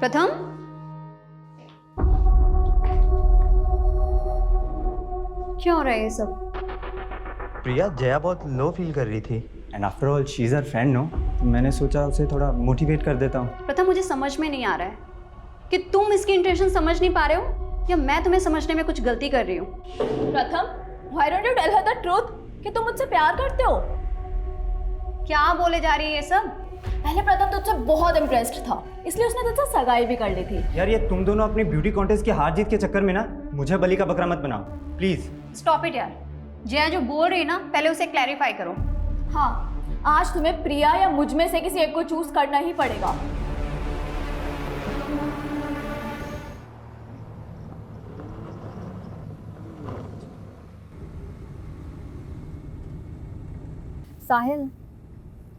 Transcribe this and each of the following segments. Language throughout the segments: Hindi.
प्रथम, क्या हो रहा है ये सब? प्रिया, जया बहुत लो फील कर रही थी। And after all she is her friend, no? तो मैंने सोचा उसे थोड़ा मोटिवेट कर देता हूँ। प्रथम, मुझे समझ में नहीं आ रहा है कि तुम इसकी इंटेंशन समझ नहीं पा रहे हो या मैं तुम्हें समझने में कुछ गलती कर रही हूँ। प्रथम, why don't you tell her the truth कि तुम मुझसे प्यार करते हो? क्या बोले जा रही है ये सब? पहले प्रथम तुझसे बहुत इम्प्रेस्ड था, इसलिए उसने तुझसे सगाई भी कर ली थी। यार ये तुम दोनों अपनी ब्यूटी कॉन्टेस्ट की हार जीत के चक्कर में ना मुझे बलि का बकरा मत बनाओ प्लीज। स्टॉप इट यार। जया जो बोल रही है ना, पहले उसे क्लैरिफाई करो। हाँ, आज तुम्हें प्रिया या मुझ में से किसी एक को चूज करना ही पड़ेगा। साहिल,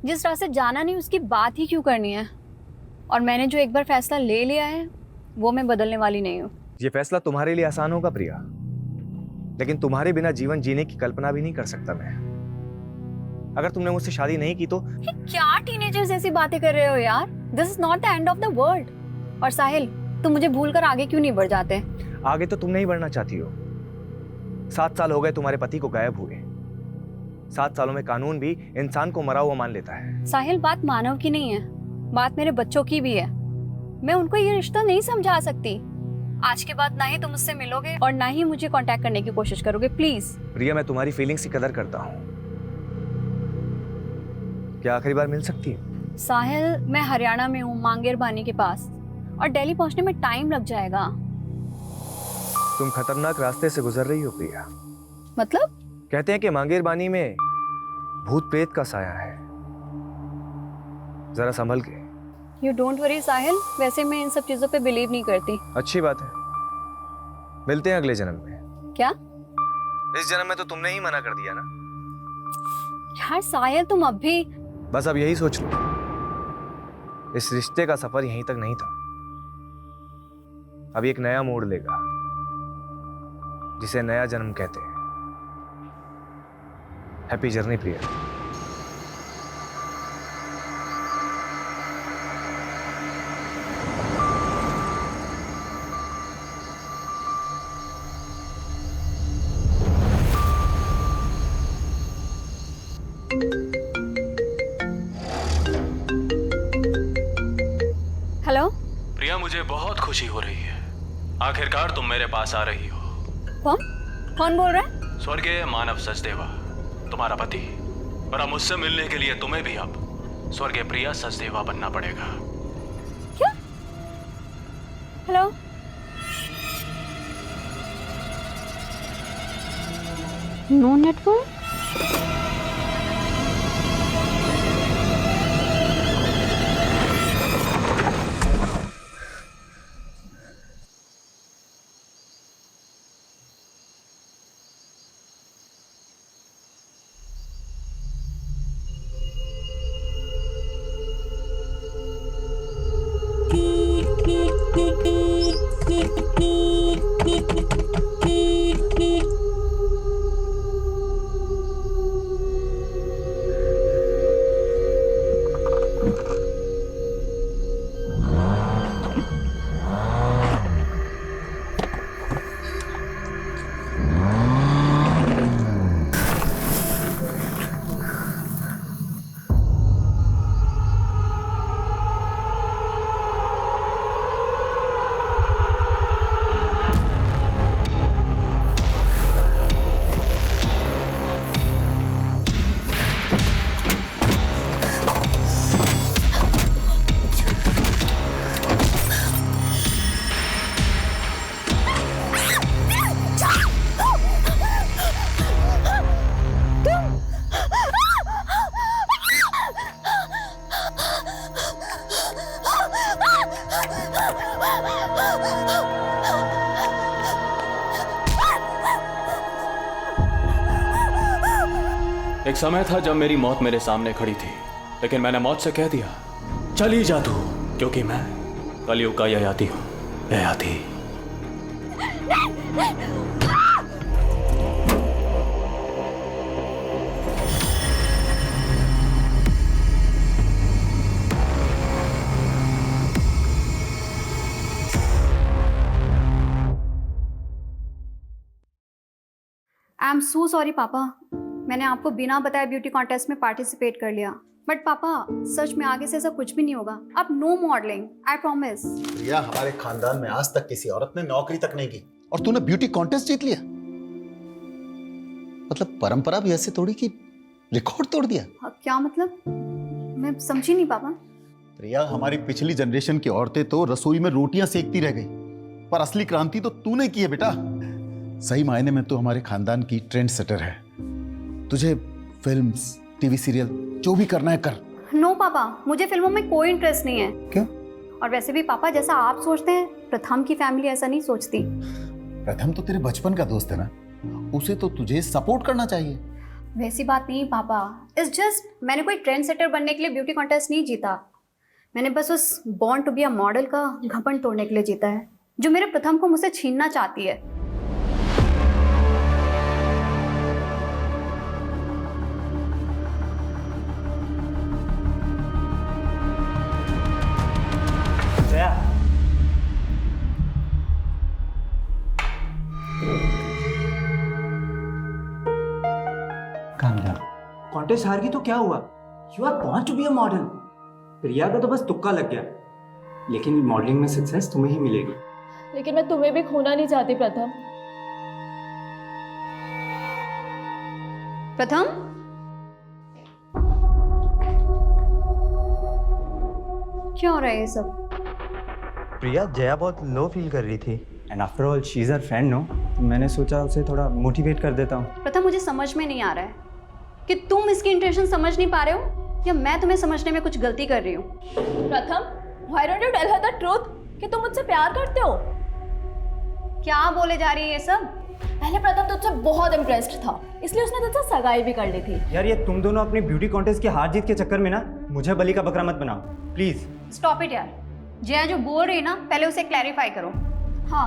जिस रास्ते जाना नहीं उसकी बात ही क्यों करनी है? और मैंने जो एक बार फैसला ले लिया है वो मैं बदलने वाली नहीं हूँ। ये फैसला तुम्हारे लिए आसान होगा प्रिया, लेकिन तुम्हारे बिना जीवन जीने की कल्पना भी नहीं कर सकता मैं। अगर तुमने मुझसे शादी नहीं की तो क्या टीनेजर्स ऐसी बातें कर रहे हो यार? This is not the end of the world. और साहिल, तुम मुझे भूलकर आगे क्यों नहीं बढ़ जाते? आगे तो तुम नहीं बढ़ना चाहती हो। 7 साल हो गए तुम्हारे पति को गायब हुए। 7 सालों में कानून भी इंसान को मरा हुआ मान लेता है। साहिल, बात मानव की नहीं है, बात मेरे बच्चों की भी है। मैं उनको ये रिश्ता नहीं समझा सकती। आज के बाद ना ही तुम मुझसे मिलोगे और ना ही मुझे कांटेक्ट करने की कोशिश करोगे, प्लीज। प्रिया, मैं तुम्हारी फीलिंग्स की कदर करता हूँ। क्या आखिरी बार मिल सकती है? साहिल, मैं हरियाणा में हूँ, मांगेर बानी के पास, और दिल्ली पहुंचने में टाइम लग जाएगा। तुम खतरनाक रास्ते से गुजर रही हो प्रिया। मतलब? कहते हैं कि मांगेर बानी में भूत प्रेत का साया है, जरा संभल के। यू डोंट वरी साहिल, वैसे मैं इन सब चीजों पे बिलीव नहीं करती। अच्छी बात है, मिलते हैं अगले जन्म में। क्या? इस जन्म में तो तुमने ही मना कर दिया ना। यार साहिल, तुम अब भी। बस अब यही सोच लो, इस रिश्ते का सफर यहीं तक नहीं था। अब एक नया मोड़ लेगा जिसे नया जन्म कहते हैं। हैप्पी जर्नी प्रिया। हेलो प्रिया, मुझे बहुत खुशी हो रही है, आखिरकार तुम मेरे पास आ रही हो। कौन कौन बोल रहा है? स्वर्गीय मानव सचदेवा, तुम्हारा पति। और अब मुझसे मिलने के लिए तुम्हें भी अब स्वर्गीय प्रिया सचदेवा बनना पड़ेगा। क्या? हेलो? No network? एक समय था जब मेरी मौत मेरे सामने खड़ी थी, लेकिन मैंने मौत से कह दिया, चली जा तू, क्योंकि मैं कलयुग का ययाति हूं। Yayati. I am so sorry पापा, मैंने आपको बिना बताए ब्यूटी कॉन्टेस्ट में पार्टिसिपेट कर लिया। बट पापा सच में आगे से ऐसा कुछ भी नहीं होगा। अब नो मॉडलिंग, आई प्रॉमिस। प्रिया, हमारे खानदान में आज तक किसी औरत ने नौकरी तक नहीं की और तूने ब्यूटी कॉन्टेस्ट जीत लिया। मतलब परंपरा भी ऐसे तोड़ी कि रिकॉर्ड तोड़ दिया। क्या मतलब? मैं समझी नहीं पापा। प्रिया, हमारी पिछली जनरेशन की औरतें तो रसोई में रोटियां सेकती रह गई, पर असली क्रांति तो तूने की है बेटा। सही मायने में तो हमारे खानदान की ट्रेंड सेटर है। तुझे फिल्म्स, टीवी सीरियल जो भी करना है कर। नो पापा, मुझे फिल्मों में कोई इंटरेस्ट नहीं है। क्यों? और वैसे भी पापा, जैसा आप सोचते हैं, प्रथम की फैमिली ऐसा नहीं सोचती। प्रथम तो तेरे बचपन का दोस्त है ना, उसे तो तुझे सपोर्ट करना चाहिए। वैसी बात नहीं पापा, इट्स जस्ट मैंने कोई ट्रेंड सेटर बनने के लिए ब्यूटी कॉन्टेस्ट नहीं जीता। मैंने बस उस born to be a model का घमंड तोड़ने के लिए जीता है, जो मेरे प्रथम को मुझसे छीनना चाहती है। Jaya, calm down. कॉन्टेस्ट हार गई तो क्या हुआ? You are born to be a model. Priya का तो बस तुक्का लग गया, लेकिन मॉडलिंग में सक्सेस तुम्हें ही मिलेगी। लेकिन मैं तुम्हें भी खोना नहीं चाहती प्रथम। प्रथम, क्या हो रहा है ये सब? प्रिया, जया बहुत लो फील कर रही थी। And after all she is her friend, no? मैंने सोचा उसे थोड़ा मोटिवेट कर देता हूँ। प्रथम, मुझे समझ में नहीं आ रहा है कि तुम इसकी इंटेंशन समझ नहीं पा रहे हो या मैं तुम्हें समझने में कुछ गलती कर रही हूँ। प्रथम, why don't you tell her the truth कि तुम मुझसे प्यार करते हो? क्या बोले जा रही है ये सब? पहले प्रथम तुझसे बहुत इम्प्रेस्ड था, इसलिए उसने तुझसे सगाई भी कर ली थी। यार, ये तुम दोनों अपनी ब्यूटी कॉन्टेस्ट की हार जीत के चक्कर में ना मुझे बलि का बकरा मत बनाओ प्लीज। स्टॉप इट यार। जया जो बोल रही है ना, पहले उसे क्लैरिफाई करो। हाँ,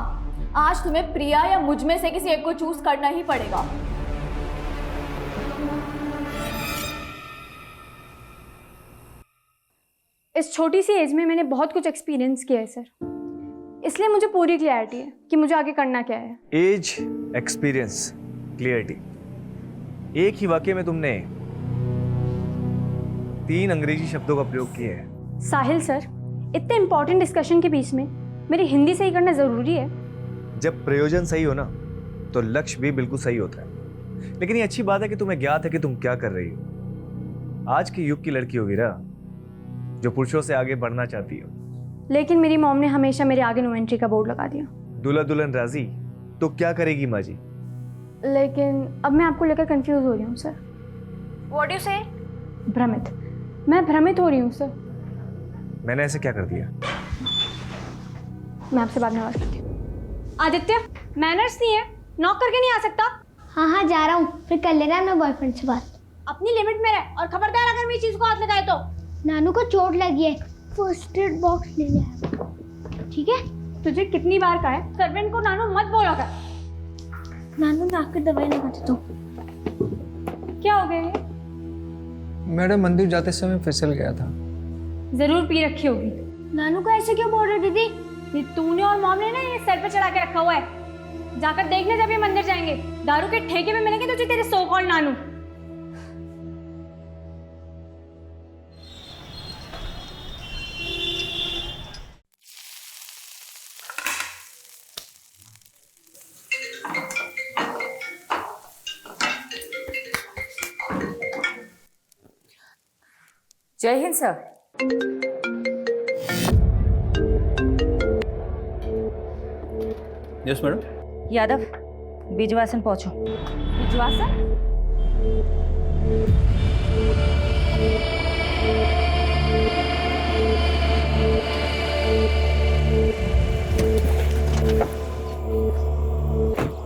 आज तुम्हें प्रिया या मुझ में से किसी एक को चूज करना ही पड़ेगा। इस छोटी सी एज में मैंने बहुत कुछ एक्सपीरियंस किया है सर, इसलिए मुझे पूरी क्लैरिटी है कि मुझे आगे करना क्या है। एज, एक्सपीरियंस, क्लियरिटी, एक ही वाक्य में तुमने 3 अंग्रेजी शब्दों का प्रयोग किए हैं। साहिल सर, इतने इंपॉर्टेंट डिस्कशन के बीच में मेरी हिंदी सही करना ज़रूरी है? जब प्रयोजन सही हो ना, तो लक्ष्य भी बिल्कुल सही होता है। लेकिन ये अच्छी बात है कि तुम्हें ज्ञात है कि तुम क्या कर रही हो। आज के युग की लड़की होगी ना, जो पुरुषों से आगे बढ़ना चाहती हो। लेकिन मेरी मॉम ने हमेशा मेरे आगे नो एंट्री का बोर्ड लगा दिया। दूल्हा दुल्हन राजी तो क्या करेगी माँ जी? लेकिन अब मैं आपको लेकर कंफ्यूज हो रही हूँ सर। व्हाट यू से? भ्रमित, मैं भ्रमित हो रही हूँ सर। मैंने ऐसे क्या कर दिया? मैं आपसे बाद में बात करती हूँ। आदित्य, मैनर्स नहीं है, नॉक करके नहीं आ सकता। हाँ हाँ जा रहा हूँ, फिर कर लेना अपने बॉयफ्रेंड से बात। अपनी लिमिट में रह, और खबरदार अगर मेरी चीज को हाथ लगाए तो। नानू को चोट लगी है, फर्स्ट एड बॉक्स ले लिया, ठीक है? तुझे कितनी बार कहा है सर्वेंट को नानू मत बोला कर। नानू मैं आकर दवाई लगा देता हूँ। क्या हो गया ये? मैडम, मंदिर जाते समय फिसल गया था। जरूर पी रखी होगी। नानू को ऐसे क्यों बोल रही दीदी? ये तूने और मॉम ने ना ये सर पे चढ़ा के रखा हुआ है। जाकर देखने जब ये मंदिर जाएंगे, दारू के ठेके में मिलेंगे तुझे तेरे सो called Nanu. Jai Hind sir. Yes madam. Yadav, Bijwasan पहुंचो। विश्वासन?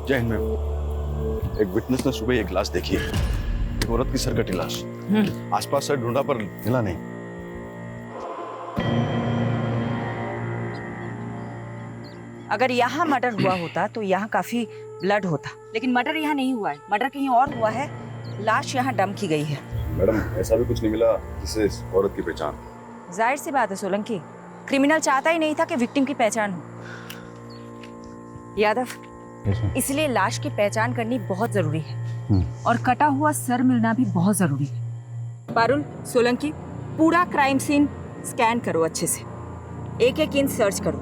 जय हिंद मैम। एक विटनेस ने सुबह एक लाश देखी है, एक औरत की सरकटी लाश। आसपास सर ढूंढा पर मिला नहीं। अगर यहाँ मर्डर हुआ होता तो यहाँ काफी ब्लड होता, लेकिन मर्डर यहाँ नहीं हुआ है, मर्डर कहीं और हुआ है। लाश यहाँ डंप की गई है। मैडम, ऐसा भी कुछ नहीं मिला जिससे इस औरत की पहचान। जाहिर सी बात है सोलंकी, क्रिमिनल चाहता ही नहीं था कि विक्टिम की पहचान हो। यादव, इसलिए लाश की पहचान करनी बहुत जरूरी है और कटा हुआ सर मिलना भी बहुत जरूरी है। पारुल, सोलंकी, पूरा क्राइम सीन स्कैन करो अच्छे से, एक एक इंच सर्च करो।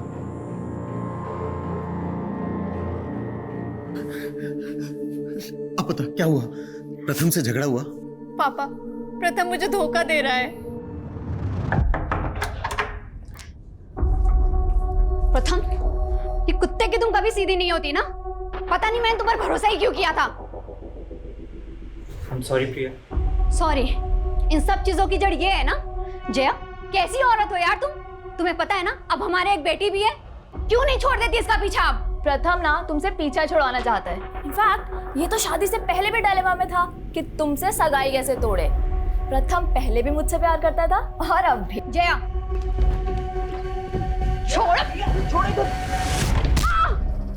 अब बता क्या हुआ? प्रथम से झगड़ा हुआ? पापा, प्रथम मुझे धोखा दे रहा है। प्रथम, ये कुत्ते की तुम कभी सीधी नहीं होती ना। पता नहीं मैंने तुम पर भरोसा ही क्यों किया था। I'm sorry Priya. सॉरी, इन सब चीजों की जड़ ये है ना। जया, कैसी औरत हो यार तुम। तुम्हें पता है ना अब हमारे एक बेटी भी है, क्यों नहीं छोड़ देती इसका पीछा आप। प्रथम ना तुमसे पीछा छुड़वाना चाहता है। इनफैक्ट ये तो शादी से पहले भी डायलेमा में था कि तुमसे सगाई कैसे तोड़े। प्रथम पहले भी मुझसे प्यार करता था और अब भी। जया, छोड़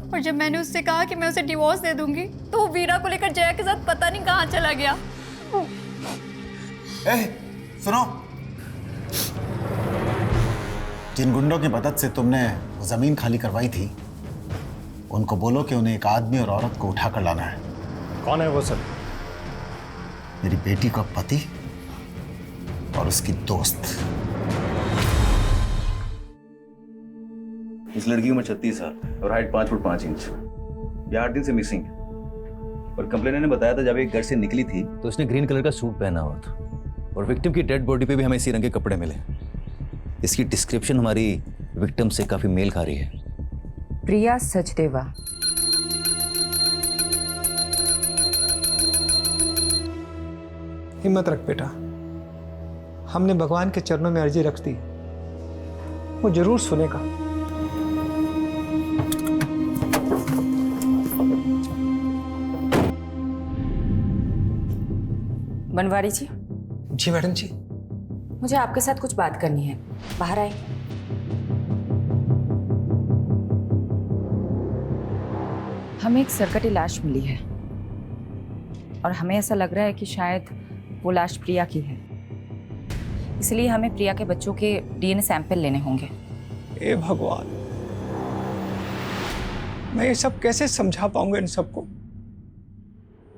और जब मैंने उससे कहा कि मैं उसे डिवोर्स दे दूंगी तो वो वीरा को लेकर जया के साथ पता नहीं कहाँ चला गया। सुनो, जिन गुंडों की मदद से तुमने जमीन खाली करवाई थी उनको बोलो कि उन्हें एक आदमी और औरत को उठाकर लाना है। कौन है वो सर? मेरी बेटी का पति और उसकी दोस्त। इस लड़की की उम्र 36 साल और हाइट 5 फुट 5 इंच। यह 8 दिन से मिसिंग है और कंप्लेनर ने बताया था जब एक घर से निकली थी तो उसने ग्रीन कलर का सूट पहना हुआ था और विक्टिम की डेड बॉडी पे भी हमें इसी रंग के कपड़े मिले। इसकी डिस्क्रिप्शन हमारी विक्टिम से काफी मेल खा रही है। प्रिया सचदेवा। हिम्मत रख बेटा, हमने भगवान के चरणों में अर्जी रख दी, वो जरूर सुनेगा। बनवारी जी। जी मैडम जी। मुझे आपके साथ कुछ बात करनी है, बाहर आए। हमें एक सरकटी लाश मिली है और हमें ऐसा लग रहा है कि शायद वो लाश प्रिया की है, इसलिए हमें प्रिया के बच्चों के डीएनए सैंपल लेने होंगे। ए भगवान, मैं ये सब कैसे समझा पाऊंगा इन सबको।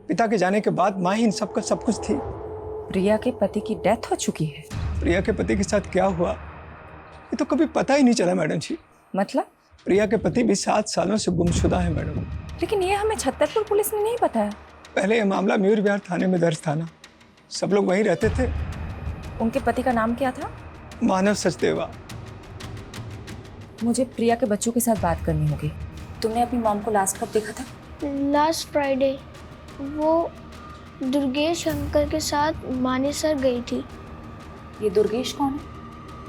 पिता के जाने के बाद माँ ही इन सबका सब कुछ थी। प्रिया के पति की डेथ हो चुकी है। प्रिया के पति के साथ क्या हुआ ये तो कभी पता ही नहीं चला मैडम जी। मतलब? प्रिया के पति भी 7 सालों से गुमशुदा है मैडम। लेकिन ये हमें छतरपुर पुलिस ने नहीं बताया। पहले यह मामला मयूर विहार थाने में दर्ज था ना, सब लोग वहीं रहते थे। उनके पति का नाम क्या था? मानव सचदेवा। मुझे प्रिया के बच्चों के साथ बात करनी होगी। तुमने अपनी मॉम को लास्ट कब देखा था? Last Friday. वो दुर्गेश अंकल के साथ मानेसर गई थी। ये दुर्गेश कौन है?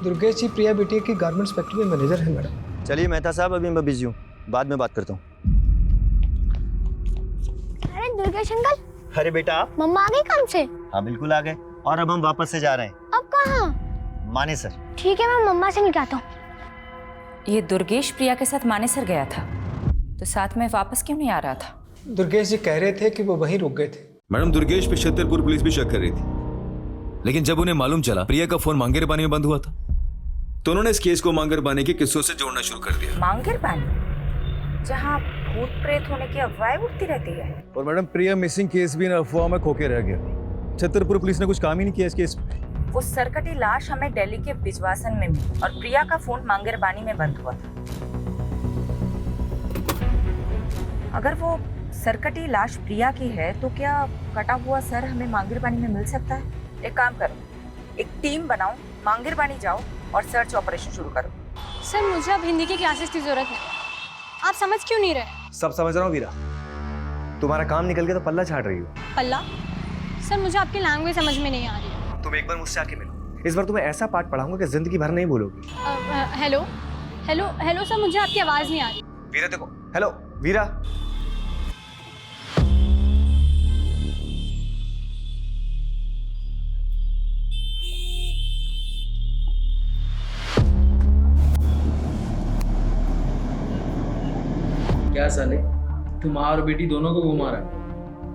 दुर्गेश जी प्रिया बेटी की गारमेंट्स फैक्ट्री में मैनेजर है मैडम। चलिए मेहता साहब, अभी मैं बिजी हूँ, बाद में बात करता हूँ। अरे दुर्गेश अंकल। अरे बेटा आप? मम्मा आ गई काम से? हाँ बिल्कुल आ गए, और अब हम वापस से जा रहे हैं। अब कहाँ? मानेसर। ठीक है, मैं मम्मा से निकालता हूँ। ये दुर्गेश प्रिया के साथ मानेसर गया था, तो साथ में वापस क्यों नहीं आ रहा था? दुर्गेश जी कह रहे थे कि वो वहीं रुक गए थे। मैडम, दुर्गेश पे छतरपुर पुलिस भी शक कर रही थी, लेकिन जब उन्हें मालूम चला प्रिया का फोन मांगेर पानी में बंद हुआ था तो उन्होंने इस केस को मांगेर पानी के किस्सों से जोड़ना शुरू कर दिया। मांगेर पानी, जहाँ भूत प्रेत होने की अफवाहें उठती रहती है। और मैडम, प्रिया मिसिंग केस भी इन अफवाहों में खोके रह गया। छतरपुर पुलिस ने कुछ काम ही नहीं किया इस केस में। वो सरकटी लाश हमें दिल्ली के बिजवासन में मिली और प्रिया का फोन मांगेर पानी में बंद हुआ था। अगर वो सरकटी लाश प्रिया की है तो क्या कटा हुआ सर हमें मांगेर पानी में मिल सकता है? एक काम करो, एक टीम बनाओ, मांगेर पानी जाओ और सर्च ऑपरेशन शुरू करो। सर मुझे अब हिंदी की क्लासेस की जरूरत है, आप समझ क्यों नहीं रहे? सब समझ रहा हूँ वीरा, तुम्हारा काम निकल गया तो पल्ला झाड़ रही हो। पल्ला? सर मुझे आपकी लैंग्वेज समझ में नहीं आ रही है। तुम एक बार मुझसे आके मिलो, इस बार तुम्हें ऐसा पाठ पढ़ाऊंगा कि जिंदगी भर नहीं भूलोगी। हेलो हेलो हेलो सर, मुझे आपकी आवाज़ नहीं आ रही। वीरा देखो, हेलो वीरा। क्या साले, तू माँ और बेटी दोनों को घुमा रहा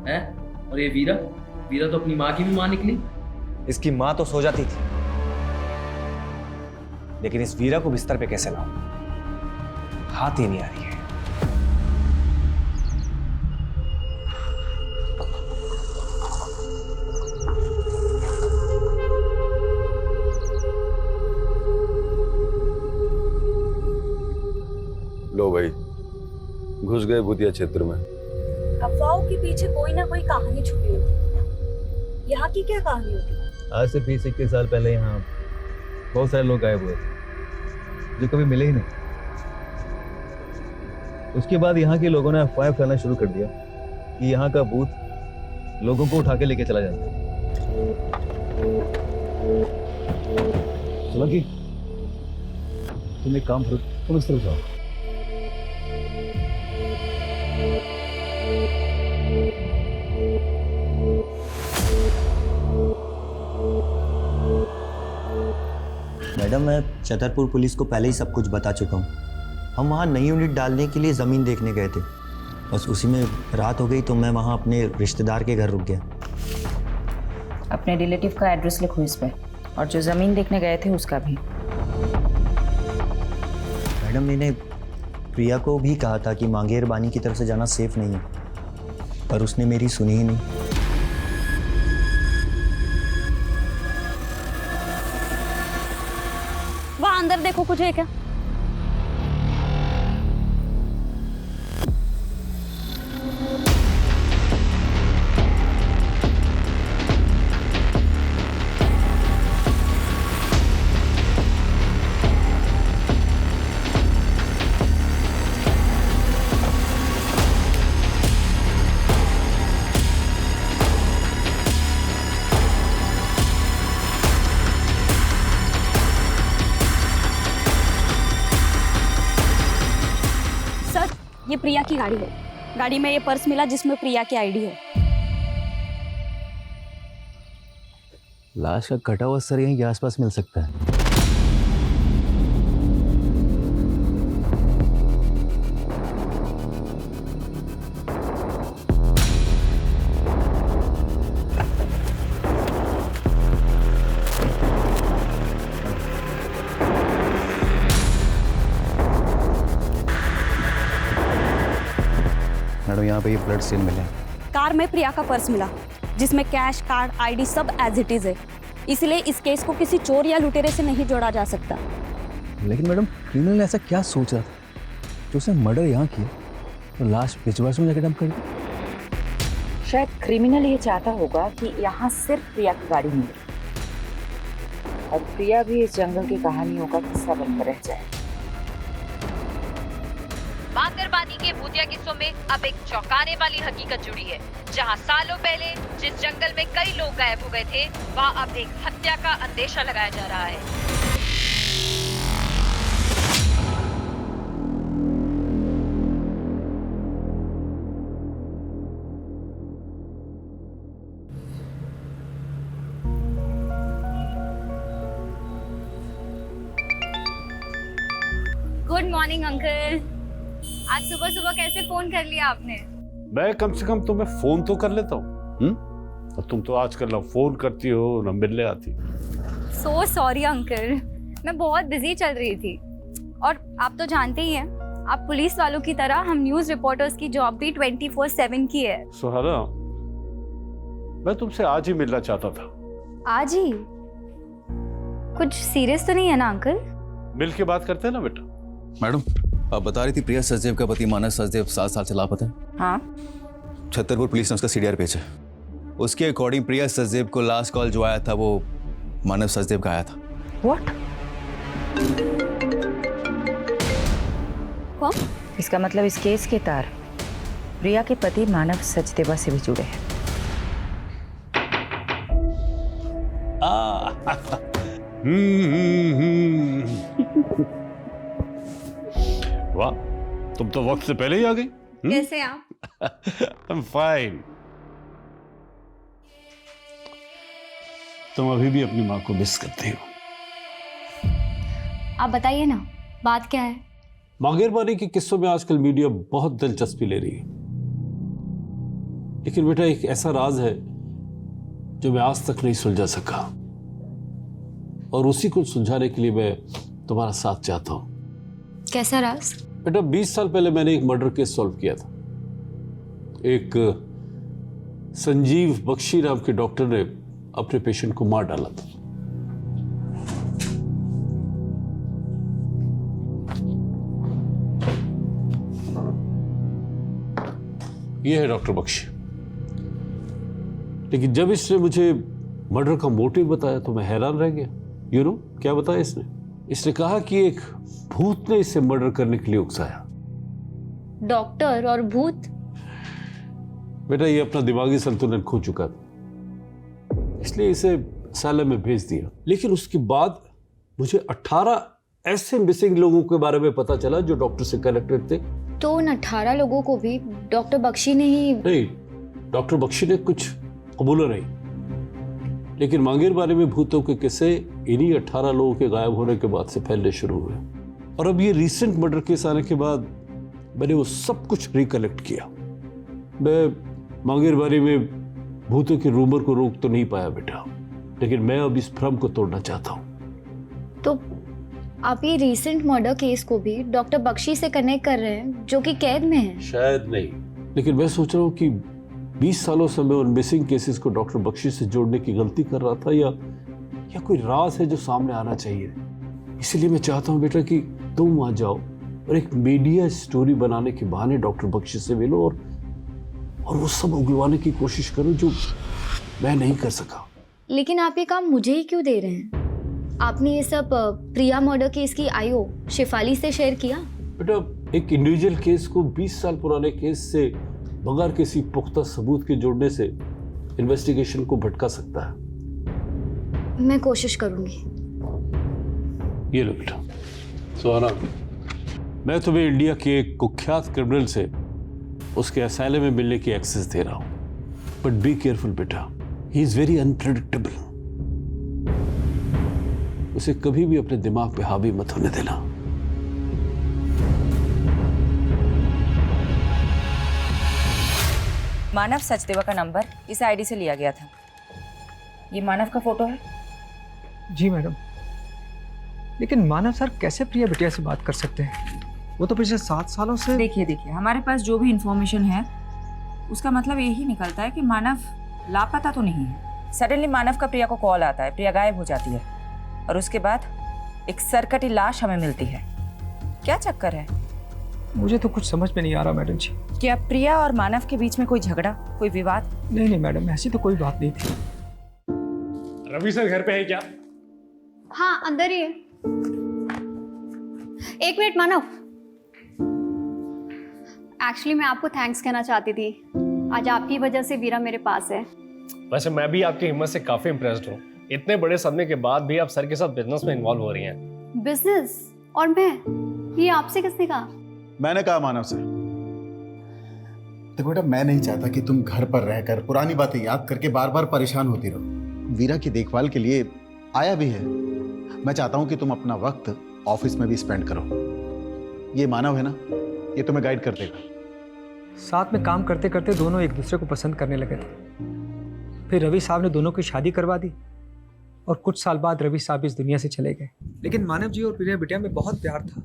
है? और ये वीरा वीरा तो अपनी माँ की भी माँ निकली। इसकी माँ तो सो जाती थी, लेकिन इस वीरा को बिस्तर पे कैसे लाऊं, हाथ ही नहीं आ रही है। घुस गए भूतिया क्षेत्र में। अफवाहों के पीछे कोई ना कोई कहानी छुपी होती है। यहाँ की क्या कहानी होती है? आज से 20-21 साल पहले यहाँ बहुत सारे लोग गायब हुए जो कभी मिले ही नहीं। उसके बाद यहाँ के लोगों ने अफवाह फैलाना शुरू कर दिया कि यहाँ का भूत लोगों को उठा के लेके चला जाता है। सोलंकी, तुम एक काम करो, तुम इस तरफ जाओ। मैडम, मैं छतरपुर पुलिस को पहले ही सब कुछ बता चुका हूँ। हम वहाँ नई यूनिट डालने के लिए ज़मीन देखने गए थे, बस उसी में रात हो गई तो मैं वहाँ अपने रिश्तेदार के घर रुक गया। अपने रिलेटिव का एड्रेस लिखो इस पे, और जो ज़मीन देखने गए थे उसका भी। मैडम, मैंने प्रिया को भी कहा था कि मांगेर बानी की तरफ से जाना सेफ नहीं है, पर उसने मेरी सुनी ही नहीं। वहाँ अंदर देखो, कुछ है क्या? ये प्रिया की गाड़ी है। गाड़ी में ये पर्स मिला जिसमें प्रिया की आईडी है। लाश का कटा हुआ सर यहीं के आसपास मिल सकता है। मैडम, यहाँ पे ये ब्लड स्टेन मिले। कार में प्रिया का पर्स मिला जिसमें कैश, कार्ड, आईडी सब एज इट इज है। इसलिए इस केस को किसी चोर या लुटेरे से नहीं जोड़ा जा सकता। लेकिन मैडम, क्रिमिनल ने ऐसा क्या सोचा था जो उसने मर्डर यहाँ किया तो लाश बिजवास में जाकर डंप कर दी? शायद क्रिमिनल ये चाहता होगा कि यहाँ सिर्फ प्रिया की गाड़ी मिले और प्रिया भी इस जंगल की कहानियों का हिस्सा बनकर रह जाए। मांगरबानी के भूतिया किस्सों में अब एक चौंकाने वाली हकीकत जुड़ी है, जहां सालों पहले जिस जंगल में कई लोग गायब हो गए थे, वहां अब एक हत्या का अंदेशा लगाया जा रहा है। Good morning uncle. आज सुबह सुबह कैसे फोन कर लिया आपने? मैं कम से कम तुम्हें फोन तो कर लेता हूँ। और तुम तो आजकल ना फोन करती हो ना मिलने आती। सो सॉरी अंकल, मैं बहुत बिजी चल रही थी। और आप तो जानते ही हैं, आप पुलिस वालों की तरह हम न्यूज रिपोर्टर्स की जॉब भी 24/7 की है। सुहाना, मैं तुमसे आज ही मिलना चाहता था। आज ही? कुछ सीरियस तो नहीं है ना अंकल? मिल के बात करते हैं ना बेटा। मैडम, आप बता रही थी प्रिया सचदेव का पति मानस सचदेव 7 साल से लापता है। हाँ, छतरपुर पुलिस ने उसका सीडीआर भेजा। उसके अकॉर्डिंग प्रिया सचदेव को लास्ट कॉल जो आया था वो मानव सचदेव का आया था। व्हाट? कौन? इसका मतलब इस केस के तार प्रिया के पति मानव सचदेवा से भी जुड़े हैं। वाह, तुम तो वक्त से पहले ही आ गई। कैसे आप? I'm fine। तुम अभी भी अपनी माँ को मिस करती हो। आप बताइए ना, बात क्या है? मांगेरबानी के किस्सों में आजकल मीडिया बहुत दिलचस्पी ले रही है, लेकिन बेटा एक ऐसा राज है जो मैं आज तक नहीं सुलझा सका, और उसी को सुलझाने के लिए मैं तुम्हारा साथ चाहता हूं। कैसा राज? बेटा 20 साल पहले मैंने एक मर्डर केस सॉल्व किया था। एक संजीव बख्शी नाम के डॉक्टर ने अपने पेशेंट को मार डाला था। ये है डॉक्टर बख्शी। लेकिन जब इसने मुझे मर्डर का मोटिव बताया तो मैं हैरान रह गया। यू नो क्या बताया इसने? इसने कहा कि एक भूत ने इसे मर्डर करने के लिए उकसाया। डॉक्टर और भूत? बेटा ये अपना दिमागी संतुलन खो चुका था, इसलिए इसे असylum में भेज दिया। लेकिन उसके बाद मुझे 18 ऐसे मिसिंग लोगों के बारे में पता चला जो डॉक्टर से कनेक्टेड थे। तो उन 18 लोगों को भी डॉक्टर बख्शी ने ही? नहीं, डॉक्टर बख्शी ने कुछ कबूला नहीं, लेकिन मांगेर बारे में भूतों के किस्से इन्हीं 18 लोगों के गायब होने के बाद से फैलने शुरू हुए। और अब ये रिसेंट मर्डर केस आने के बाद मैंने वो सब कुछ रिकलेक्ट किया। मैं मांगेर बारे में भूतों के रूमर को रोक तो नहीं पाया बेटा, लेकिन मैं अब इस भ्रम को तोड़ना चाहता हूँ। तो आप ये रिसेंट मर्डर केस को भी डॉक्टर बख्शी से कनेक्ट कर रहे हैं जो कि कैद में है? शायद नहीं, लेकिन मैं सोच रहा हूँ कि 20 सालों से मैं उन मिसिंग केसेस को डॉक्टर बख्शी से जोड़ने की गलती कर रहा था, या कोई राज है जो सामने आना चाहिए। इसलिए मैं चाहता हूँ बेटा कि तुम वहां जाओ और एक मीडिया स्टोरी बनाने के बहाने डॉक्टर बख्शी से मिलो और वो सब उगलवाने की कोशिश करो जो मैं नहीं कर सका। लेकिन आप ये काम मुझे ही क्यों दे रहे हैं? आपने ये सब प्रिया मर्डर केस की आईओ शेफाली से शेयर किया? बेटा एक इंडिविजुअल केस को 20 साल पुराने केस से बगैर किसी पुख्ता सबूत के जोड़ने से इन्वेस्टिगेशन को भटका सकता है। मैं कोशिश करूंगी। ये लो बेटा। सुहाना, मैं तुम्हें इंडिया के एक कुख्यात क्रिमिनल से उसके असylum में मिलने की एक्सेस दे रहा हूं, बट बी केयरफुल बेटा, ही इज वेरी अनप्रेडिक्टेबल। उसे कभी भी अपने दिमाग पे हावी मत होने देना। मानव सचदेवा का नंबर इस आईडी से लिया गया था। ये मानव का फोटो है? जी मैडम, लेकिन मानव सर कैसे प्रिया बिटिया से बात कर सकते हैं? वो तो पिछले 7 सालों से। देखिए हमारे पास जो भी इंफॉर्मेशन है उसका मतलब यही निकलता है कि मानव लापता तो नहीं है। सडनली मानव का प्रिया को कॉल आता है, प्रिया गायब हो जाती है और उसके बाद एक सरकटी लाश हमें मिलती है। क्या चक्कर है? मुझे तो कुछ समझ में नहीं आ रहा मैडम जी। क्या प्रिया और मानव के बीच में कोई झगड़ा, कोई विवाद? नहीं मैडम, ऐसी तो कोई बात नहीं थी। रवि सर घर पे है क्या? हाँ अंदर ही है। एक मिनट मानव, एक्चुअली मैं आपको थैंक्स कहना चाहती थी। आज आपकी वजह से वीरा मेरे पास है। वैसे मैं भी आपकी हिम्मत से काफी इम्प्रेस्ड हूँ। इतने बड़े सदमे के बाद भी आप सर के साथ बिजनेस में इन्वॉल्व हो रही हैं। बिजनेस? और मैं? ये आपसे किसने कहा? मैंने कहा मानव से। देखो बेटा, मैं नहीं चाहता कि तुम घर पर रहकर पुरानी बातें याद करके बार बार परेशान होती रहो। वीरा की देखभाल के लिए आया भी है। मैं चाहता हूं कि तुम अपना वक्त ऑफिस में भी स्पेंड करो। ये मानव है ना, ये तुम्हें गाइड कर देगा। साथ में काम करते करते दोनों एक दूसरे को पसंद करने लगे थे। फिर रवि साहब ने दोनों की शादी करवा दी और कुछ साल बाद रवि साहब इस दुनिया से चले गए। लेकिन मानव जी और प्रिया बिटिया में बहुत प्यार था।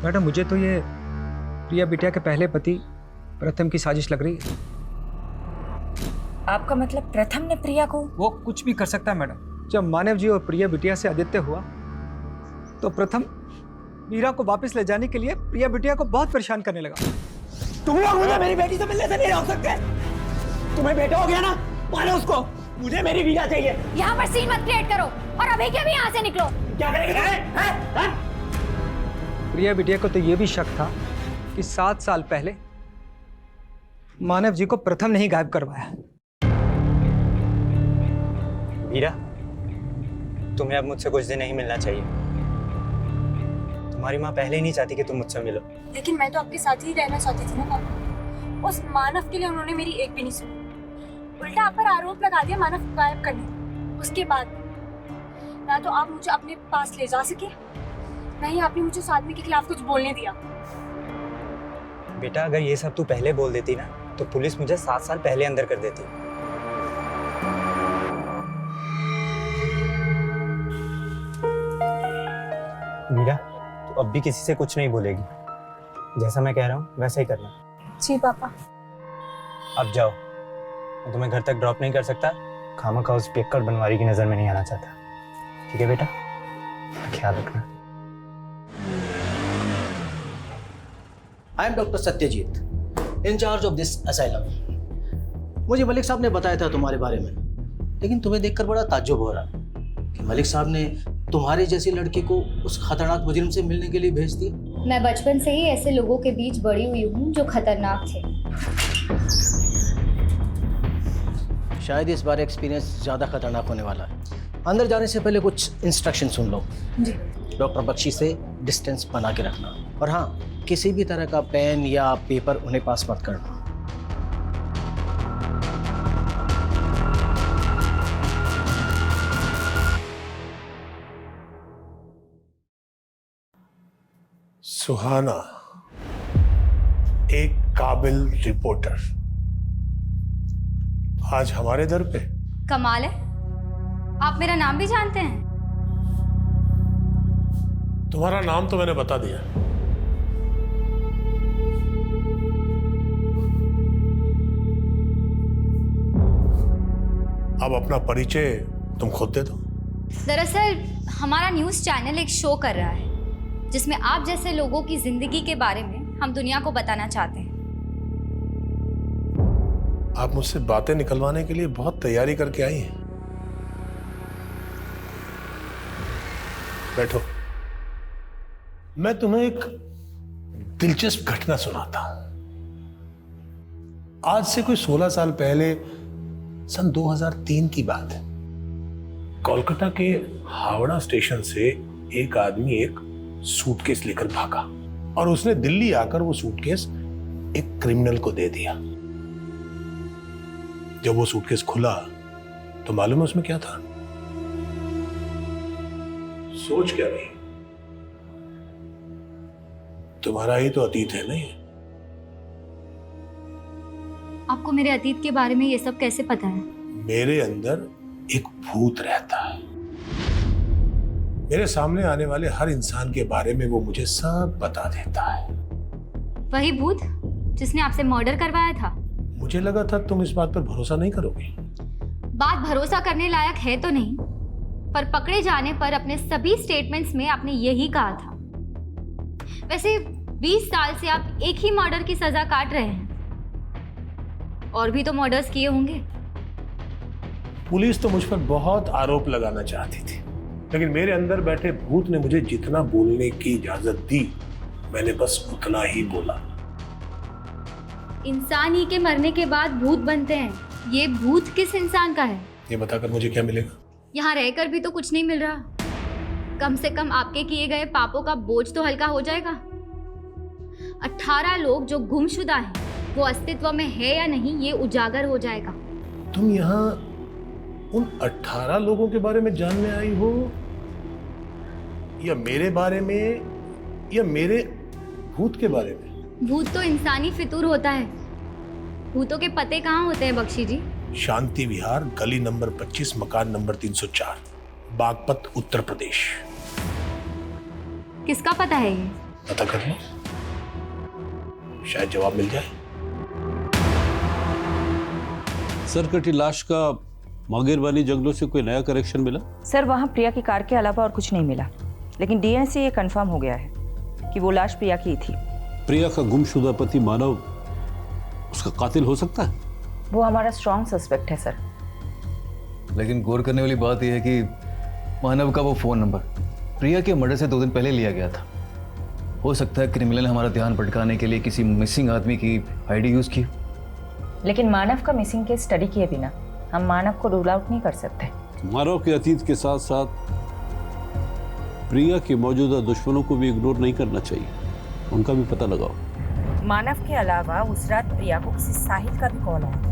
मैडम मुझे तो ये प्रिया बिटिया के पहले पति प्रथम की साजिश लग रही है। आपका मतलब प्रथम ने प्रिया को? वो कुछ भी कर सकता है मैडम। जब मानव जी और प्रिया बिटिया से आदित्य हुआ तो प्रथम वीरा को वापस ले जाने के लिए प्रिया बिटिया को बहुत परेशान करने लगा। तुम लोग मुझे मेरी बेटी से मिलने से नहीं रोक सकते। तुम्हें बेटा हो गया ना, मारो उसको। मुझे मेरी वीरा चाहिए। यहाँ पर सीन मत क्रिएट करो और अभी के भी यहाँ से निकलो। क्या करेंगे? प्रिया बिटिया को तो ये भी शक था कि 7 साल पहले मानव जी को प्रथम ने ही गायब करवाया। वीरा, तुम्हें अब मुझसे कुछ दिन नहीं मिलना चाहिए। तुम्हारी माँ पहले ही नहीं चाहती कि तुम मुझसे मिलो। लेकिन मैं तो आपके साथ ही रहना चाहती थी ना पापा। उस मानव के लिए उन्होंने मेरी एक भी नहीं सुनी, उल्टा आप पर आरोप लगा दिया मानव को गायब करने। उसके बाद ना तो आप मुझे अपने पास ले जा सके, ना ही आपने मुझे उस आदमी के खिलाफ कुछ बोलने दिया। बेटा अगर ये सब तू पहले बोल देती ना तो पुलिस मुझे 7 साल पहले अंदर कर देती। वीरा, तू अब भी किसी से कुछ नहीं बोलेगी। जैसा मैं कह रहा हूँ वैसा ही करना। जी पापा। अब जाओ, मैं तुम्हें घर तक ड्रॉप नहीं कर सकता। खामखा उस पियक्कड़ बनवारी की नजर में नहीं आना चाहता। ठीक है बेटा, ख्याल रखना। I am doctor Satyajit. In-charge of this asylum. मुझे मलिक साहब ने बताया था तुम्हारे बारे में, लेकिन तुम्हें देखकर बड़ा ताज्जुब हो रहा कि मलिक साहब ने तुम्हारी जैसी लड़की को उस खतरनाक मुजरिम से मिलने के लिए भेज दिया। मैं बचपन से ही ऐसे लोगों के बीच बड़ी हुई हूँ जो खतरनाक थे। शायद इस बार एक्सपीरियंस ज़्यादा खतरनाक होने वाला है। अंदर जाने से पहले कुछ इंस्ट्रक्शन सुन लो। जी। डॉक्टर बख्शी से डिस्टेंस बना के रखना, और हाँ, किसी भी तरह का पेन या पेपर उन्हें पास मत करना। सुहाना, एक काबिल रिपोर्टर, आज हमारे दर पे। कमाल है, आप मेरा नाम भी जानते हैं? तुम्हारा नाम तो मैंने बता दिया। अब अपना परिचय तुम खुद दे दो। दरअसल हमारा न्यूज़ चैनल एक शो कर रहा है जिसमें आप जैसे लोगों की जिंदगी के बारे में हम दुनिया को बताना चाहते हैं। आप मुझसे बातें निकलवाने के लिए बहुत तैयारी करके आई हैं। बैठो, मैं तुम्हें एक दिलचस्प घटना सुनाता हूं। आज से कोई 16 साल पहले, सन 2003 की बात है। कोलकाता के हावड़ा स्टेशन से एक आदमी एक सूटकेस लेकर भागा और उसने दिल्ली आकर वो सूटकेस एक क्रिमिनल को दे दिया। जब वो सूटकेस खुला तो मालूम है उसमें क्या था? सोच क्या रही? तुम्हारा ही तो अतीत है नहीं? आपको मेरे अतीत के बारे में ये सब कैसे पता है? मेरे अंदर एक भूत रहता है। मेरे सामने आने वाले हर इंसान के बारे में वो मुझे सब बता देता है। वही भूत जिसने आपसे मर्डर करवाया था? मुझे लगा था तुम इस बात पर भरोसा नहीं करोगी। बात भरोसा करने लायक है तो नहीं, पर पकड़े जाने पर अपने सभी स्टेटमेंट्स में आपने यही कहा था। वैसे 20 साल से आप एक ही मर्डर की सजा काट रहे हैं, और भी तो मर्डर्स किए होंगे। पुलिस तो मुझ पर बहुत आरोप लगाना चाहती थी, लेकिन मेरे अंदर बैठे भूत ने मुझे जितना बोलने की इजाजत दी, मैंने बस उतना ही बोला। इंसान ही के मरने के बाद भूत बनते हैं। ये भूत किस इंसान का है? ये बताकर मुझे क्या मिलेगा? यहाँ रहकर भी तो कुछ नहीं मिल रहा। कम से कम आपके किए गए पापों का बोझ तो हल्का हो जाएगा। 18 लोग जो गुमशुदा हैं, वो अस्तित्व में है या नहीं, ये उजागर हो जाएगा। तुम यहाँ उन 18 लोगों के बारे में जानने आई हो, या मेरे बारे में, या मेरे भूत के बारे में? भूत तो इंसानी फितूर होता है। भूतों के पते कहाँ होते हैं बख्शी जी? शांति विहार, गली नंबर 25, मकान नंबर 304, बागपत, उत्तर प्रदेश। किसका पता है ये? पता कर लो, शायद जवाब मिल जाए। सरकटी लाश का मांगेरवानी जंगलों से कोई नया करेक्शन मिला? सर, वहाँ प्रिया की कार के अलावा और कुछ नहीं मिला, लेकिन डीएनए से ये कंफर्म हो गया है कि वो लाश प्रिया की थी। प्रिया का गुमशुदा पति मानव उसका कातिल हो सकता है? वो हमारा स्ट्रॉन्ग सस्पेक्ट है सर। लेकिन गौर करने वाली बात यह है कि मानव का वो फोन नंबर प्रिया के मर्डर से 2 दिन पहले लिया गया था। हो सकता है क्रिमिनल ने हमारा ध्यान भटकाने के लिए किसी मिसिंग आदमी की आईडी यूज की। लेकिन मानव का मिसिंग केस स्टडी किए बिना हम मानव को रूल आउट नहीं कर सकते। मानव के अतीत के साथ साथ प्रिया के मौजूदा दुश्मनों को भी इग्नोर नहीं करना चाहिए, उनका भी पता लगाओ। मानव के अलावा उस रात प्रिया को किसी साहिल का भी कॉल आया।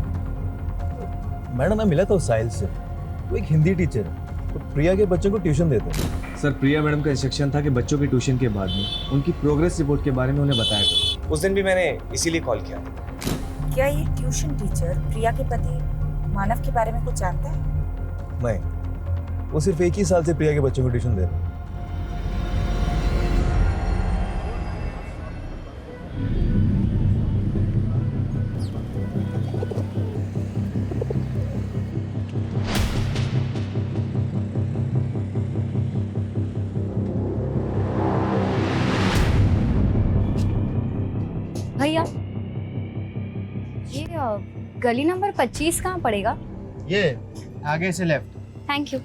मैडम, मैं मिला था उस साहिल से। वो एक हिंदी टीचर है, तो प्रिया के बच्चों को ट्यूशन देते हैं। सर, प्रिया मैडम का इंस्ट्रक्शन था कि बच्चों की ट्यूशन के बाद में उनकी प्रोग्रेस रिपोर्ट के बारे में उन्हें बताया करो। उस दिन भी मैंने इसीलिए कॉल किया था। क्या ये ट्यूशन टीचर प्रिया के पति मानव के बारे में कुछ जानता है? नहीं, वो सिर्फ एक ही साल से प्रिया के बच्चों को ट्यूशन दे रहे हैं। भैया, गली नंबर 25 कहाँ पड़ेगा? ये आगे से लेफ्ट। Thank you.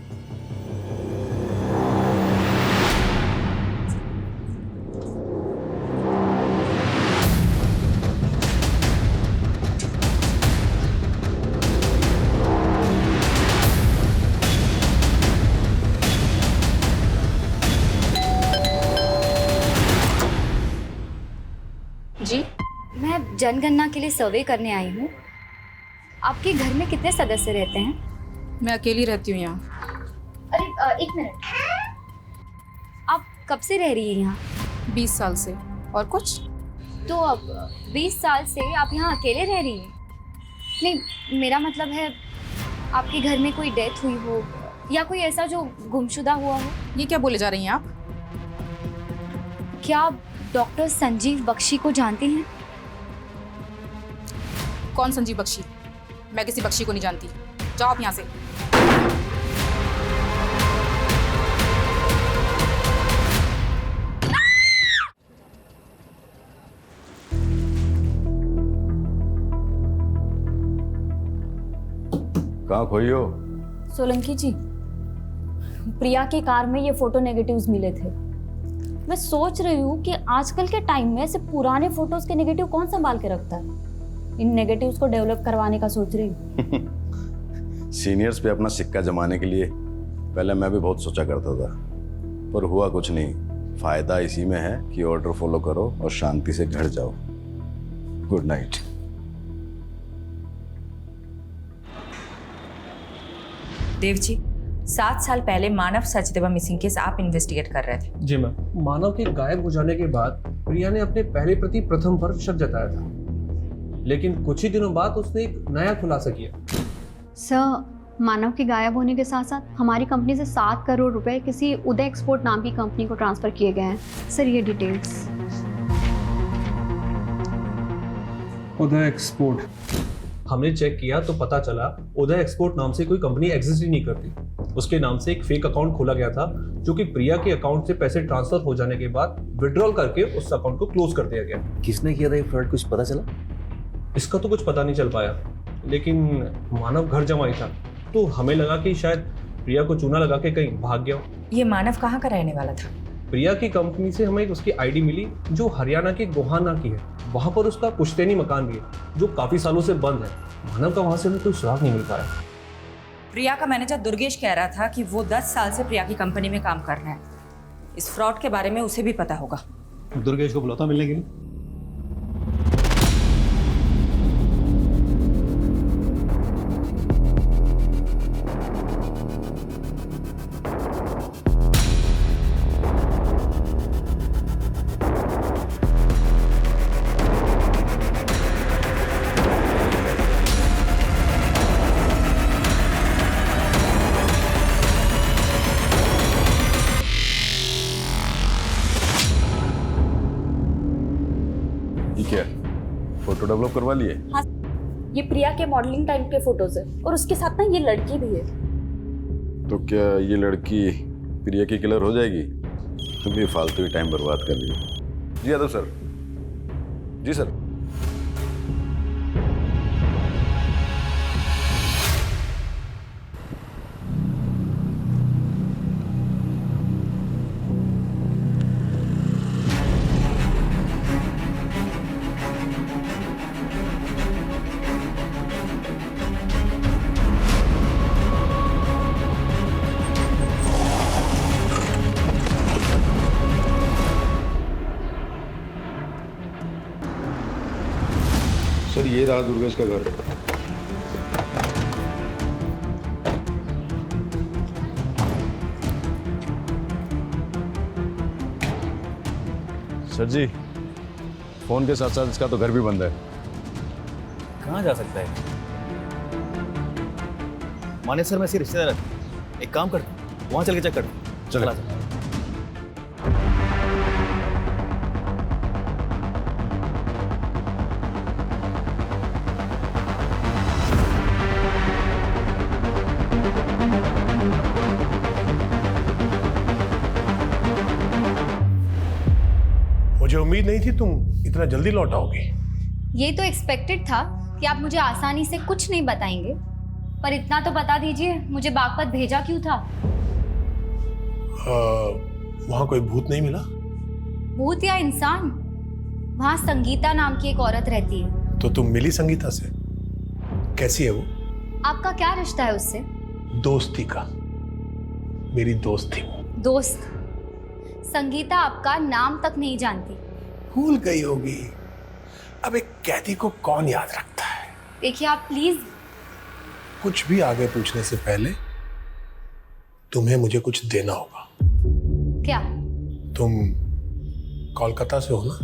जी, मैं जनगणना के लिए सर्वे करने आई हूँ। आपके घर में कितने सदस्य रहते हैं? मैं अकेली रहती हूँ यहाँ। अरे एक मिनट, आप कब से रह रही हैं यहाँ? 20 साल से। और कुछ? तो अब 20 साल से आप यहाँ अकेले रह रही हैं? नहीं, मेरा मतलब है आपके घर में कोई डेथ हुई हो या कोई ऐसा जो गुमशुदा हुआ हो। ये क्या बोले जा रही हैं आप? क्या आप डॉक्टर संजीव बख्शी को जानते हैं? कौन संजीव बख्शी? मैं किसी बख्शी को नहीं जानती। जाओ आप यहाँ से। कहाँ खोई हो? सोलंकी जी, प्रिया की कार में ये फोटो नेगेटिव्स मिले थे। मैं सोच रही हूँ कि आजकल के टाइम में ऐसे पुराने फोटोज के नेगेटिव कौन संभाल के रखता है। इन नेगेटिव्स को डेवलप करवाने का सोच रही हूँ। सीनियर्स पे अपना सिक्का जमाने के लिए पहले मैं भी बहुत सोचा करता था, पर हुआ कुछ नहीं। फायदा इसी में है कि ऑर्डर फॉलो करो और शांति से घर जाओ। Good night. देव जी, 7 साल पहले मानव सचदेवा मिसिंग केस आप इन्वेस्टिगेट कर रहे थे। जी मैम। मानव के गायब हो जाने के बाद प्रिया ने अपने पहले प्रति प्रथम पर शक जताया था, लेकिन कुछ ही दिनों बाद उसने एक नया खुलासा किया। सर, मानव के गायब होने के साथ साथ हमारी कंपनी से 7 करोड़ रुपए किसी उदय एक्सपोर्ट नाम की कंपनी को ट्रांसफर किए गए हैं। सर, ये डिटेल्स। उदय एक्सपोर्ट? हमने चेक किया तो पता चला उदय एक्सपोर्ट नाम से कोई कंपनी एग्जिस्ट ही नहीं करती। उसके नाम से एक फेक अकाउंट खोला गया था, जो कि प्रिया के अकाउंट से पैसे ट्रांसफर हो जाने के बाद विड्रॉल करके उस अकाउंट को क्लोज कर दिया गया। किसने किया था ये फ्रॉड, कुछ पता चला? इसका तो कुछ पता नहीं चल पाया, लेकिन मानव घर जमाई था, तो हमें लगा कि शायद प्रिया को चूना लगा के कहीं भाग गया हो। ये मानव कहाँ का रहने वाला था? प्रिया की कंपनी से हमें उसकी आईडी मिली जो हरियाणा के गोहाना की है। वहां पर उसका पुश्तैनी मकान भी है जो काफी सालों से बंद है। मानव का वहां से हमें कोई सुराग नहीं मिल पाया। प्रिया का मैनेजर दुर्गेश कह रहा था कि वो 10 साल से प्रिया की कंपनी में काम कर रहा है। इस फ्रॉड के बारे में उसे भी पता होगा। दुर्गेश को बुलाता मिलने के लिए। फोटो डेवलप करवा लिए? हाँ, ये प्रिया के मॉडलिंग टाइम के फोटोज है और उसके साथ ना ये लड़की भी है। तो क्या ये लड़की प्रिया की किलर हो जाएगी? तुम भी फालतू ही टाइम बर्बाद कर रही हो। जी यादव सर। जी सर। सर, ये रहा दुर्गेश का घर। सर जी, फोन के साथ साथ इसका तो घर भी बंद है। कहाँ जा सकता है? माने सर, मैं इसके रिश्तेदार है। एक काम कर, वहाँ चल के चेक कर। चला। मुझे उम्मीद नहीं थी तुम इतना जल्दी लौट आओगे। ये तो एक्सपेक्टेड था कि आप मुझे आसानी से कुछ नहीं बताएंगे, पर इतना तो बता दीजिए मुझे बागपत भेजा क्यों था? वहां कोई भूत नहीं मिला? भूत या इंसान? वहां संगीता नाम की एक औरत रहती है। तो तुम मिली संगीता से? कैसी है वो? आपका क्या रिश्ता है उससे? दोस्ती का। मेरी दोस्त थी वो। दोस्त? संगीता आपका नाम तक नहीं जानती। भूल गई होगी। अब एक कैदी को कौन याद रखता है? देखिए आप प्लीज। कुछ भी आगे पूछने से पहले तुम्हें मुझे कुछ देना होगा। क्या? तुम कोलकाता से हो ना?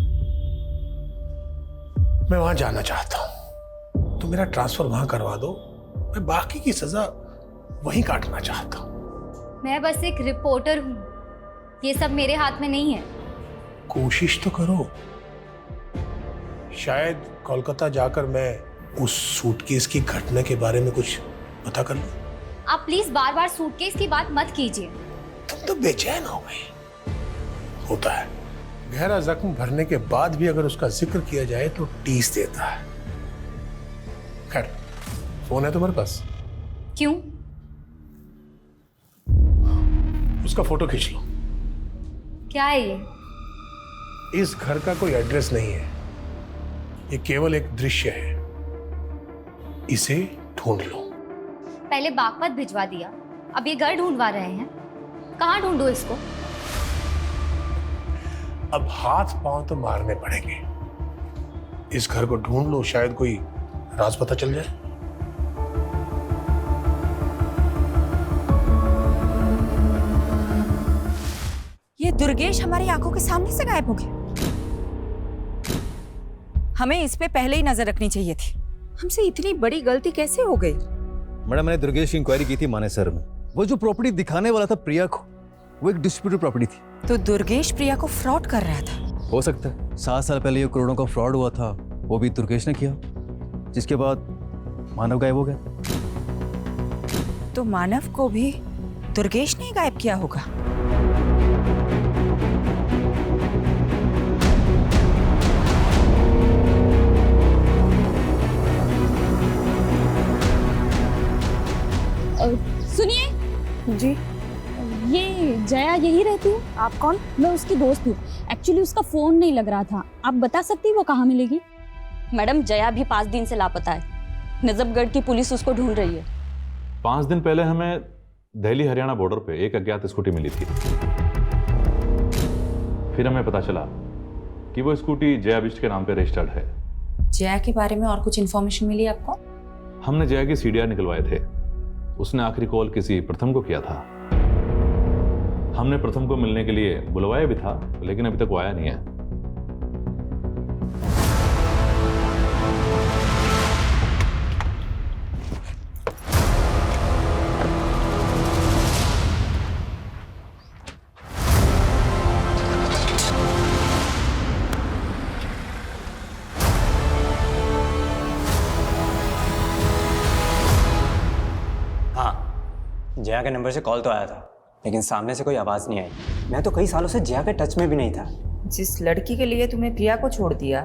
मैं वहां जाना चाहता हूं। तुम मेरा ट्रांसफर वहां करवा दो। मैं बाकी की सजा वहीं काटना चाहता हूं। मैं बस एक रिपोर्टर हूँ, ये सब मेरे हाथ में नहीं है। कोशिश तो करो। शायद कोलकाता जाकर मैं उस सूटकेस की घटना के बारे में कुछ पता कर लूं। आप प्लीज बार बार सूटकेस की बात मत कीजिए। तुम तो बेचैन हो गई। होता है, गहरा जख्म भरने के बाद भी अगर उसका जिक्र किया जाए तो टीस देता है। खैर, फोन है तुम्हारे पास? क्यों? उसका फोटो खींच लो। क्या है ये? इस घर का कोई एड्रेस नहीं है, ये केवल एक दृश्य है। इसे ढूंढ लो। पहले बागपत भिजवा दिया, अब ये घर ढूंढवा रहे हैं। कहाँ ढूंढूं इसको? अब हाथ पांव तो मारने पड़ेंगे। इस घर को ढूंढ लो, शायद कोई राज पता चल जाए। ये दुर्गेश हमारी आंखों के सामने से गायब हो गया। हमें इस पे पहले ही नजर रखनी चाहिए थी। हमसे इतनी बड़ी गलती कैसे हो गई? मैडम, मैंने दुर्गेश की इंक्वायरी की थी मानेसर में। वो जो प्रॉपर्टी दिखाने वाला था प्रिया को, वो एक डिस्प्यूटेड प्रॉपर्टी थी। तो दुर्गेश प्रिया को फ्रॉड कर रहा था? हो सकता है 7 साल पहले ये करोड़ों का फ्रॉड हुआ था, वो भी दुर्गेश ने किया, जिसके बाद मानव गायब हो गया। तो मानव को भी दुर्गेश ने गायब किया होगा। सुनिए जी, ये जया यही रहती है? आप कौन? मैं उसकी दोस्त हूँ। एक्चुअली उसका फोन नहीं लग रहा था, आप बता सकती वो कहाँ मिलेगी? मैडम, जया भी 5 दिन से लापता है। नजफगढ़ की पुलिस उसको ढूंढ रही है। 5 दिन पहले हमें दिल्ली हरियाणा बॉर्डर पे एक अज्ञात स्कूटी मिली थी। फिर हमें पता चला कि वो स्कूटी जया बिष्ट के नाम पे रजिस्टर्ड है। जया के बारे में और कुछ इन्फॉर्मेशन मिली आपको? हमने जया की सीडीआर निकलवाए थे। उसने आखिरी कॉल किसी प्रथम को किया था। हमने प्रथम को मिलने के लिए बुलवाया भी था, लेकिन अभी तक वो आया नहीं है। जया के नंबर से कॉल तो आया था, लेकिन सामने से कोई आवाज़ नहीं आई। मैं तो कई सालों से जया के टच में भी नहीं था। जिस लड़की के लिए तुम्हें प्रिया को छोड़ दिया,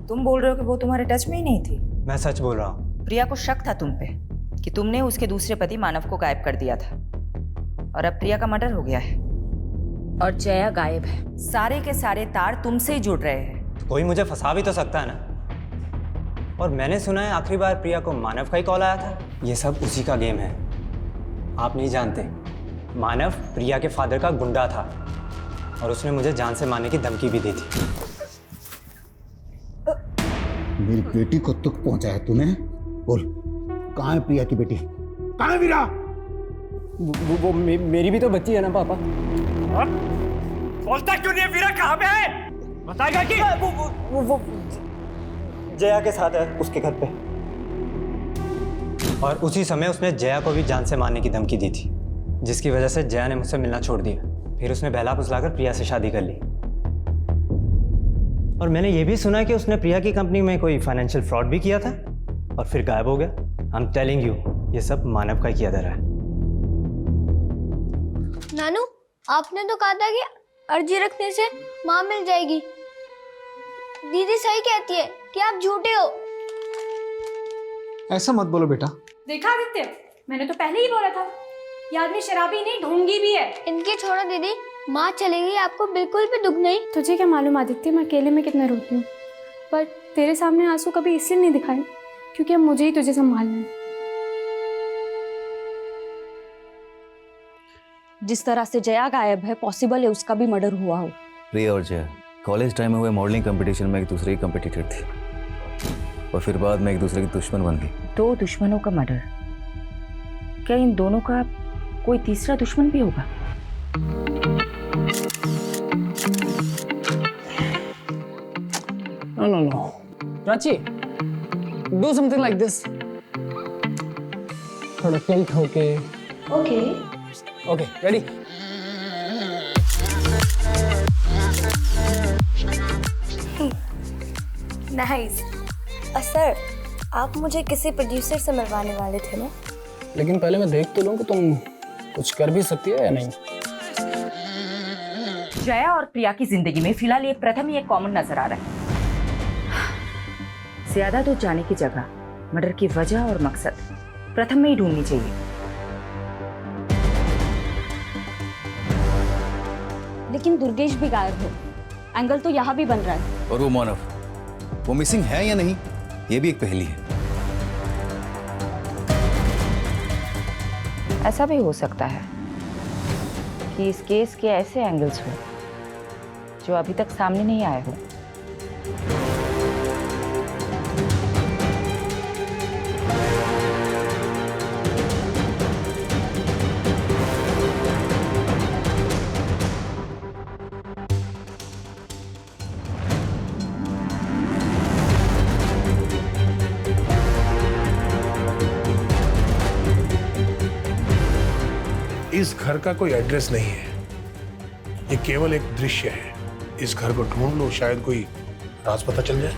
तुम बोल रहे हो कि वो तुम्हारे टच में ही नहीं थी? मैं सच बोल रहा हूँ। प्रिया को शक था तुम पे कि तुमने उसके दूसरे पति मानव को गायब कर दिया था, और अब प्रिया का मर्डर हो गया है और जया गायब है। सारे के सारे तार तुमसे ही जुड़ रहे हैं। तो कोई मुझे फंसा भी तो सकता है ना। और मैंने सुना है आखिरी बार प्रिया को मानव का ही कॉल आया था। ये सब उसी का गेम है। आप नहीं जानते, मानव प्रिया के फादर का गुंडा था और उसने मुझे जान से मारने की धमकी भी दी थी। मेरी बेटी को तुक पहुंचाया तूने? बोल, कहाँ है प्रिया की बेटी? कहाँ है वीरा? वो मेरी भी तो बच्ची है ना पापा। बोलता क्यों नहीं है? वीरा कहाँ पे है? बताएगा कि? वो जया के साथ है, उसके घर पे। और उसी समय उसने जया को भी जान से मारने की धमकी दी थी, जिसकी वजह से जया ने मुझसे मिलना छोड़ दिया। फिर उसने बहला फुसलाकर प्रिया से शादी कर ली। और मैंने ये भी सुना है कि उसने प्रिया की कंपनी में कोई फाइनेंशियल फ्रॉड भी किया था और फिर गायब हो गया। आई एम टेलिंग यू, ये सब मानव का किया जा रहा है। नानू, आपने तो कहा था कि अर्जी रखने से माँ मिल जाएगी। दीदी सही कहती है कि आप झूठे हो। ऐसा मत बोलो बेटा। देखा आदित्य, मैंने तो पहले ही बोला था, ये आदमी शराबी नहीं ढोंगी भी है। इनकी छोड़ो दीदी, माँ चली गई, आपको बिल्कुल भी दुख नहीं? तुझे क्या मालूम आदित्य, मैं अकेले में कितना रोती हूँ, पर तेरे सामने आंसू कभी इसलिए नहीं दिखाए क्योंकि अब मुझे ही तुझे संभालना है। जिस तरह से जया गायब है, पॉसिबल है उसका भी मर्डर हुआ हो। प्रिया और जया कॉलेज टाइम में हुए मॉडलिंग कंपटीशन में एक दूसरे की कंपटीटर थी और फिर बाद में एक दूसरे की दुश्मन बन गई। 2 दुश्मनों का मर्डर, क्या इन दोनों का कोई तीसरा दुश्मन भी होगा? No. Prachi, do something like this. थोड़ा टिल्ट होके। Okay, ready? नाइस। सर, आप मुझे किसी प्रोड्यूसर से मिलवाने वाले थे ना? लेकिन पहले मैं देख तो लूं कि तुम कुछ कर भी सकती हो या नहीं। जया और प्रिया की जिंदगी में फिलहाल ये प्रथम ही एक कॉमन नजर आ रहा है। ज्यादा दूर जाने की जगह मर्डर की वजह और मकसद प्रथम में ही ढूंढनी चाहिए। लेकिन दुर्गेश भी गायब है, एंगल तो यहाँ भी बन रहा है। और वो मानव, वो मिसिंग है या नहीं, ये भी एक पहेली है। ऐसा भी हो सकता है कि इस केस के ऐसे एंगल्स हो जो अभी तक सामने नहीं आए हो। इस घर का कोई एड्रेस नहीं है, ये केवल एक दृश्य है। इस घर को ढूंढ लो, शायद कोई राज पता चल जाए।